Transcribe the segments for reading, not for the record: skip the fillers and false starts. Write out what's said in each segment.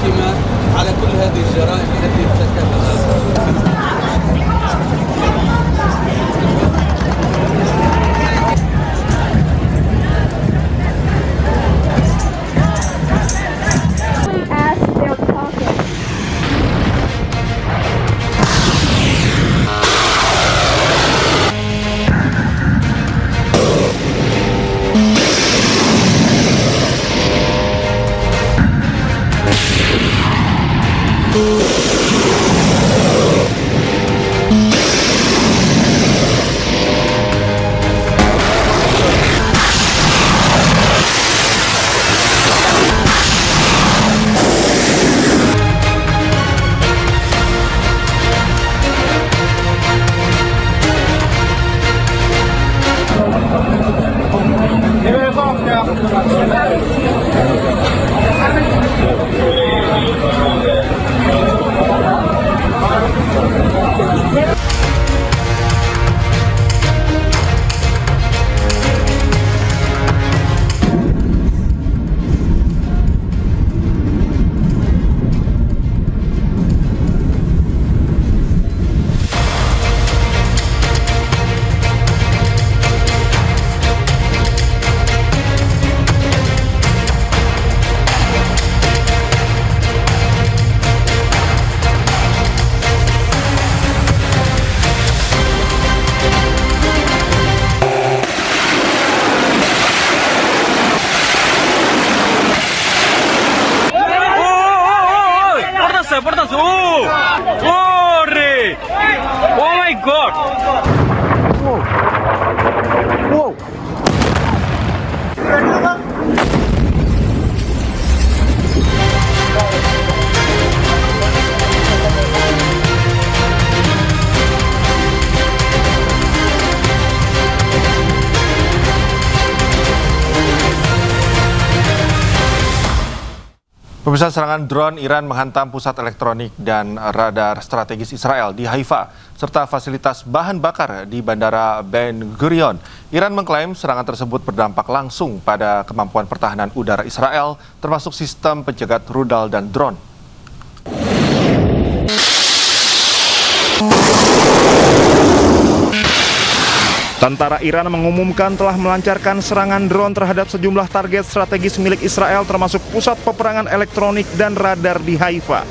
الحاكمة على كل هذه الجرائم التي ارتكبها. as their pocket. ¡Portas! ¡Oh! ¡Corre! ¡Oh my god! Pemirsa, serangan drone Iran menghantam pusat elektronik dan radar strategis Israel di Haifa, serta fasilitas bahan bakar di Bandara Ben Gurion. Iran mengklaim serangan tersebut berdampak langsung pada kemampuan pertahanan udara Israel, termasuk sistem pencegat rudal dan drone. Tentara Iran mengumumkan telah melancarkan serangan drone terhadap sejumlah target strategis milik Israel termasuk pusat peperangan elektronik dan radar di Haifa.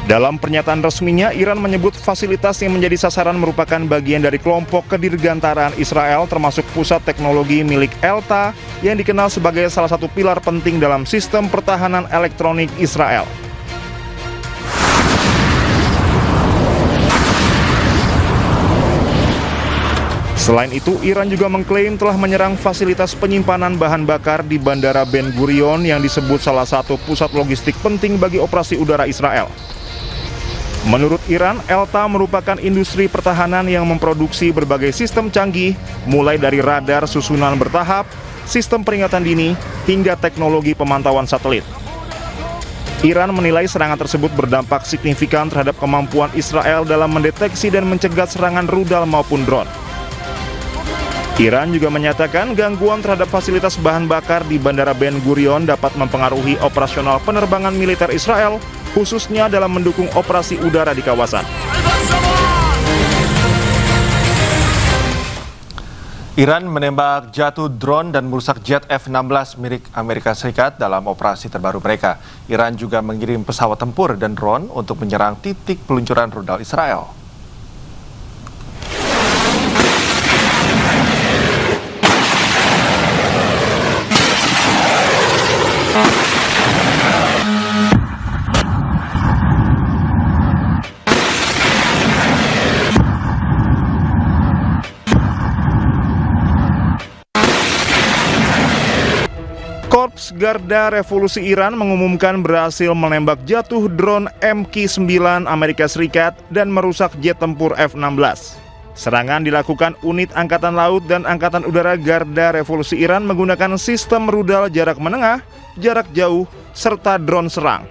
Dalam pernyataan resminya, Iran menyebut fasilitas yang menjadi sasaran merupakan bagian dari kelompok kedirgantaraan Israel termasuk pusat teknologi milik ELTA yang dikenal sebagai salah satu pilar penting dalam sistem pertahanan elektronik Israel. Selain itu, Iran juga mengklaim telah menyerang fasilitas penyimpanan bahan bakar di Bandara Ben Gurion yang disebut salah satu pusat logistik penting bagi operasi udara Israel. Menurut Iran, ELTA merupakan industri pertahanan yang memproduksi berbagai sistem canggih, mulai dari radar susunan bertahap, sistem peringatan dini, hingga teknologi pemantauan satelit. Iran menilai serangan tersebut berdampak signifikan terhadap kemampuan Israel dalam mendeteksi dan mencegat serangan rudal maupun drone. Iran juga menyatakan gangguan terhadap fasilitas bahan bakar di Bandara Ben Gurion dapat mempengaruhi operasional penerbangan militer Israel, khususnya dalam mendukung operasi udara di kawasan. Iran menembak jatuh drone dan merusak jet F-16 milik Amerika Serikat dalam operasi terbaru mereka. Iran juga mengirim pesawat tempur dan drone untuk menyerang titik peluncuran rudal Israel. Korps Garda Revolusi Iran mengumumkan berhasil menembak jatuh drone MQ-9 Amerika Serikat dan merusak jet tempur F-16. Serangan dilakukan unit Angkatan Laut dan Angkatan Udara Garda Revolusi Iran menggunakan sistem rudal jarak menengah, jarak jauh, serta drone serang.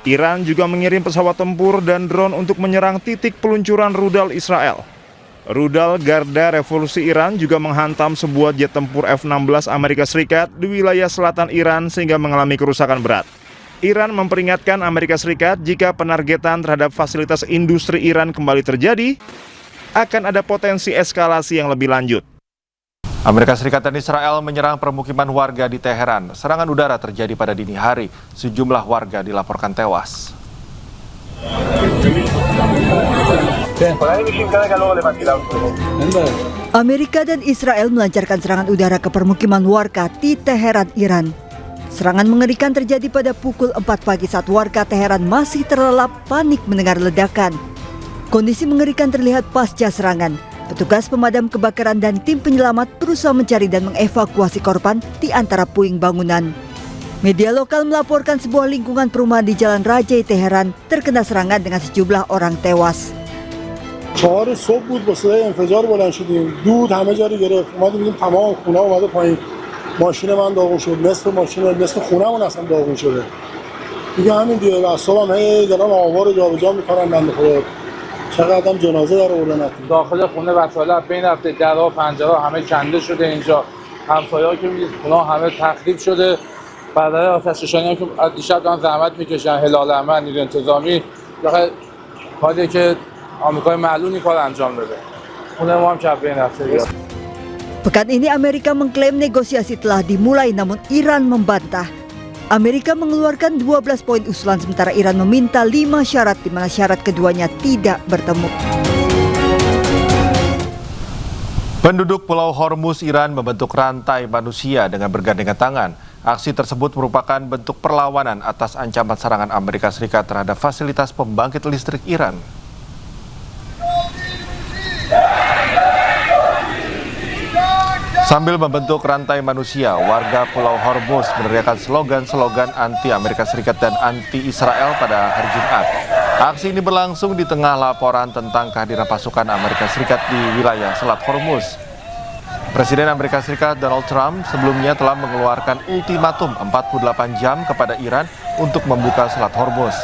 Iran juga mengirim pesawat tempur dan drone untuk menyerang titik peluncuran rudal Israel. Rudal Garda Revolusi Iran juga menghantam sebuah jet tempur F-16 Amerika Serikat di wilayah selatan Iran sehingga mengalami kerusakan berat. Iran memperingatkan Amerika Serikat jika penargetan terhadap fasilitas industri Iran kembali terjadi, akan ada potensi eskalasi yang lebih lanjut. Amerika Serikat dan Israel menyerang permukiman warga di Teheran. Serangan udara terjadi pada dini hari. Sejumlah warga dilaporkan tewas. Amerika dan Israel melancarkan serangan udara ke permukiman warga di Teheran, Iran. Serangan mengerikan terjadi pada pukul 4 pagi saat warga Teheran masih terlelap panik mendengar ledakan. Kondisi mengerikan terlihat pasca serangan. Petugas pemadam kebakaran dan tim penyelamat berusaha mencari dan mengevakuasi korban di antara puing bangunan. Media lokal melaporkan sebuah lingkungan perumahan di Jalan Rajai Teheran terkena serangan dengan sejumlah orang tewas. 4 صبح بود با صدای انفجار بلند شدیم دود همه جا رو گرفت اومدیم دیدیم تمام خونه اومده پایین ماشین من داغون شد نصف خونه‌مون اصلا داغون شده دیگه همین دیگه اعصابم هی دارن آوار رو جابجا می‌کنن بنده خدا چقدر جنازه در آوردن داخل خونه وسایل از بین رفته درها و پنجره‌ها همه کنده شده اینجا همسایه‌ها که می‌بینید خونه همه تخریب شده برادرای آتش‌نشانی هم که دیشب دارن زحمت می‌کشن هلال احمر نیروی انتظامی کاری که آمریکای معلول این کار انجام داده. خونه ما هم که بین رفته. Pekan ini Amerika mengklaim negosiasi telah dimulai namun Iran membantah. Amerika mengeluarkan 12 poin usulan sementara Iran meminta 5 syarat di mana syarat keduanya tidak bertemu. Penduduk Pulau Hormuz Iran membentuk rantai manusia dengan bergandengan tangan. Aksi tersebut merupakan bentuk perlawanan atas ancaman serangan Amerika Serikat terhadap fasilitas pembangkit listrik Iran. Sambil membentuk rantai manusia, warga Pulau Hormuz meneriakkan slogan-slogan anti Amerika Serikat dan anti Israel pada hari Jumat. Aksi ini berlangsung di tengah laporan tentang kehadiran pasukan Amerika Serikat di wilayah Selat Hormuz. Presiden Amerika Serikat Donald Trump sebelumnya telah mengeluarkan ultimatum 48 jam kepada Iran untuk membuka Selat Hormuz.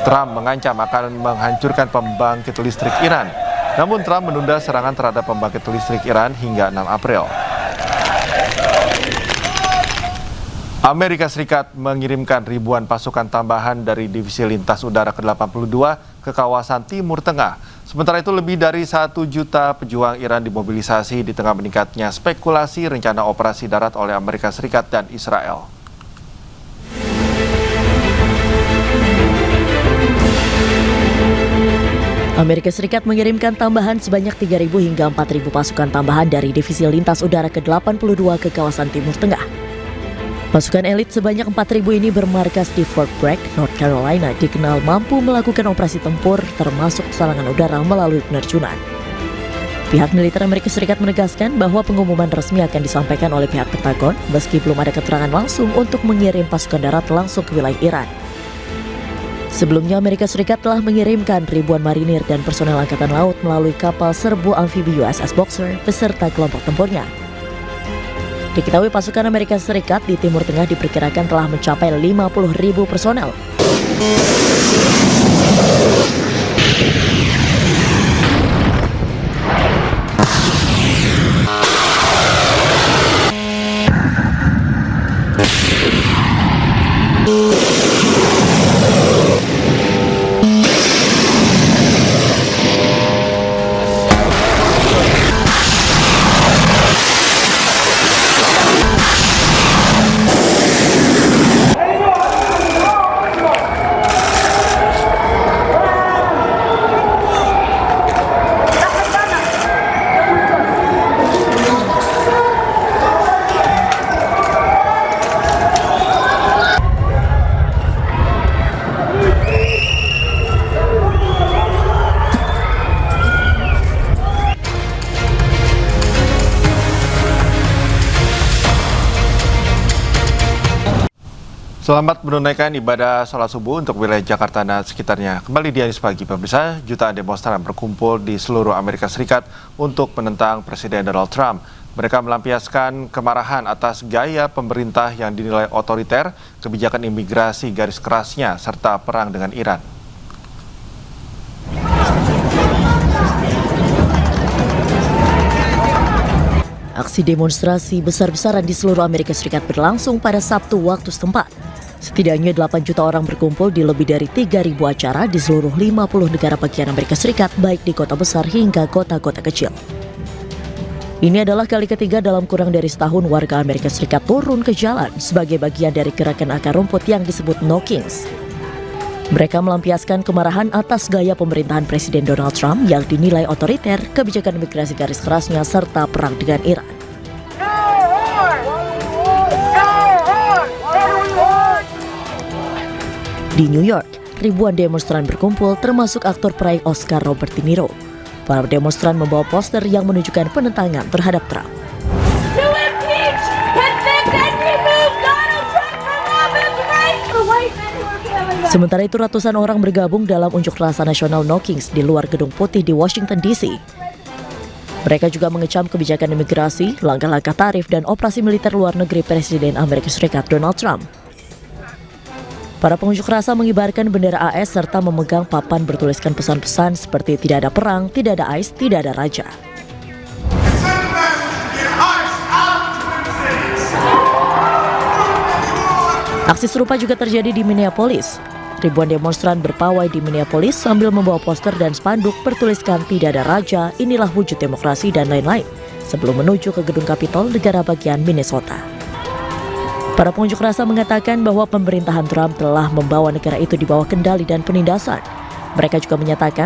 Trump mengancam akan menghancurkan pembangkit listrik Iran. Namun Trump menunda serangan terhadap pembangkit listrik Iran hingga 6 April. Amerika Serikat mengirimkan ribuan pasukan tambahan dari Divisi Lintas Udara ke-82 ke kawasan Timur Tengah. Sementara itu lebih dari 1 juta pejuang Iran dimobilisasi di tengah meningkatnya spekulasi rencana operasi darat oleh Amerika Serikat dan Israel. Amerika Serikat mengirimkan tambahan sebanyak 3.000 hingga 4.000 pasukan tambahan dari Divisi Lintas Udara ke-82 ke kawasan Timur Tengah. Pasukan elit sebanyak 4.000 ini bermarkas di Fort Bragg, North Carolina, dikenal mampu melakukan operasi tempur termasuk serangan udara melalui penerjunan. Pihak militer Amerika Serikat menegaskan bahwa pengumuman resmi akan disampaikan oleh pihak Pentagon meski belum ada keterangan langsung untuk mengirim pasukan darat langsung ke wilayah Iran. Sebelumnya Amerika Serikat telah mengirimkan ribuan marinir dan personel angkatan laut melalui kapal serbu amfibi USS Boxer beserta kelompok tempurnya. Diketahui pasukan Amerika Serikat di Timur Tengah diperkirakan telah mencapai 50.000 personel. Selamat menunaikan ibadah sholat subuh untuk wilayah Jakarta dan sekitarnya. Kembali di Anies Pagi, pemirsa, jutaan demonstran berkumpul di seluruh Amerika Serikat untuk menentang Presiden Donald Trump. Mereka melampiaskan kemarahan atas gaya pemerintah yang dinilai otoriter, kebijakan imigrasi garis kerasnya, serta perang dengan Iran. Aksi demonstrasi besar-besaran di seluruh Amerika Serikat berlangsung pada Sabtu waktu setempat. Setidaknya 8 juta orang berkumpul di lebih dari 3.000 acara di seluruh 50 negara bagian Amerika Serikat, baik di kota besar hingga kota-kota kecil. Ini adalah kali ketiga dalam kurang dari setahun warga Amerika Serikat turun ke jalan sebagai bagian dari gerakan akar rumput yang disebut No Kings. Mereka melampiaskan kemarahan atas gaya pemerintahan Presiden Donald Trump yang dinilai otoriter, kebijakan imigrasi garis kerasnya, serta perang dengan Iran. Di New York, ribuan demonstran berkumpul termasuk aktor peraih Oscar Robert De Niro. Para demonstran membawa poster yang menunjukkan penentangan terhadap Trump. Sementara itu ratusan orang bergabung dalam unjuk rasa nasional No Kings di luar Gedung Putih di Washington DC. Mereka juga mengecam kebijakan imigrasi, langkah-langkah tarif, dan operasi militer luar negeri Presiden Amerika Serikat Donald Trump. Para pengunjuk rasa mengibarkan bendera AS serta memegang papan bertuliskan pesan-pesan seperti tidak ada perang, tidak ada ICE, tidak ada raja. Aksi serupa juga terjadi di Minneapolis. Ribuan demonstran berpawai di Minneapolis sambil membawa poster dan spanduk bertuliskan tidak ada raja, inilah wujud demokrasi, dan lain-lain, sebelum menuju ke gedung Capitol, negara bagian Minnesota. Para pengunjuk rasa mengatakan bahwa pemerintahan Trump telah membawa negara itu di bawah kendali dan penindasan. Mereka juga menyatakan